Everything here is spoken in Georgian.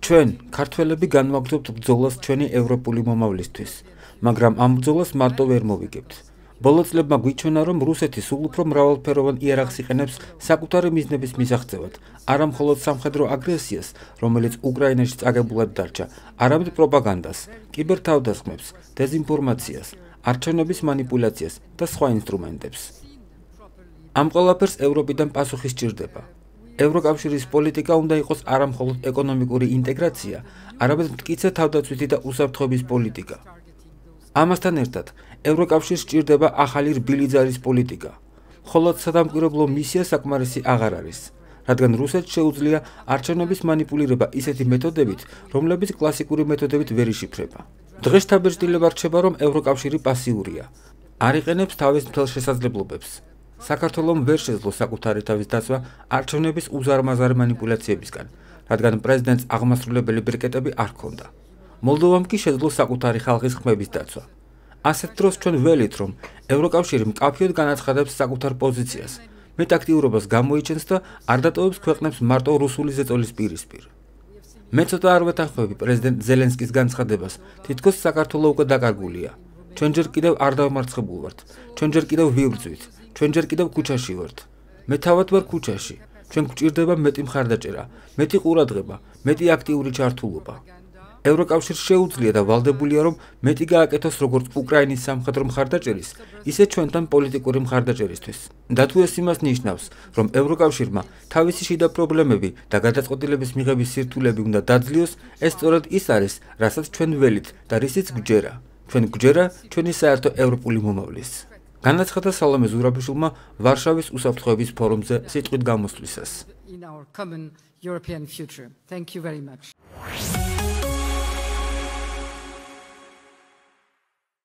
ჩვენ ქართველები განვაგრძობთ ბრძოლას ჩვენი ევროპული მომავლისთვის, მაგრამ ამ ბრძოლას მარტო ვერ მოვიგებთ. ბოლო წლებმა გვიჩვენა, რომ რუსეთი სულ უფრო მრავალფეროვან იარაღს იყენებს საკუთარი მიზნების მისაღწევად, არა მხოლოდ სამხედრო აგრესიას, რომელიც უკრაინაში წაგებულად დარჩა, არამედ პროპაგანდას, კიბერთავდასხმებს, დეზინფორმაციას, არჩევნების მანიპულაციას და სხვა ინსტრუმენტებს. ამ ყველაფერს ევროპიდან პასუხი სჭირდება. ევროკავშირის პოლიტიკა უნდა იყოს არა მხოლოდ ეკონომიკური ინტეგრაცია, არამედ მტკიცე თავდაცვითი და უსაფრთხოების პოლიტიკა. ამასთან ერთად, ევროკავშირს სჭირდება ახალი რბილი ძალის პოლიტიკა. მხოლოდ სადამკვირვებლო მისია საკმარისი აღარ არის, რადგან რუსეთს შეუძლია არჩევნების მანიპულირება ისეთი მეთოდებით, რომლებიც კლასიკური მეთოდებით ვერ იშიფრება. დღეს დაბეჭდილება რჩება, რომ ევროკავშირი პასიურია, არ იყენებს თავის მთელ შესაძლებლობებს. საქართველომ ვერ შეძლო საკუთარი თავის დაცვა არჩევნების უზარმაზარი მანიპულაციებისგან, რადგან პრეზიდენტს აღმასრულებელი ბრიკეტები არ ჰქონდა. მოლდოვამ კი შეძლო საკუთარი ხალხის ხმების დაცვა. ასეთ დროს ჩვენ ველით, რომ ევროკავშირი მკაფიოდ განაცხადებს საკუთარ პოზიციას, მეტ აქტიურობას გამოიჩენს და არ დატოვებს ქვეყნებს მარტო რუსული ზეწოლის პირისპირ. მე ცოტა არ ვეთანხმები პრეზიდენტ ზელენსკის განცხადებას, თითქოს საქართველო უკვე დაკარგულია. ჩვენ ჯერ კიდევ არ დავმარცხებულ ვართ, ჩვენ ჯერ კიდევ ვიბრძვით, ჩვენ ჯერ კიდევ ქუჩაში ვართ. მე თავად ვარ ქუჩაში, ჩვენ გვჭირდება მეტი მხარდაჭერა, მეტი ყურადღება, მეტი აქტიური ჩართულობა. ევროკავშირს შეუძლია და ვალდებულია, რომ მეტი გააკეთოს როგორც უკრაინის სამხედრო მხარდაჭერის, ისე ჩვენთან პოლიტიკური მხარდაჭერისთვის. და თუ ეს იმას ნიშნავს, რომ ევროკავშირმა თავისი შიდა პრობლემები და გადაწყვეტილების მიღების სირთულეები უნდა დაძლიოს, ეს სწორედ ის არის, რასაც ჩვენ ველით და რისიც გვჯერა. ჩვენ გვჯერა ჩვენი საერთო ევროპული მომავლის. განაცხადა სალომე ზურაბიშვილმა ვარშავის უსაფრთხოების ფორუმზე სიტყვით გამოსვლისას.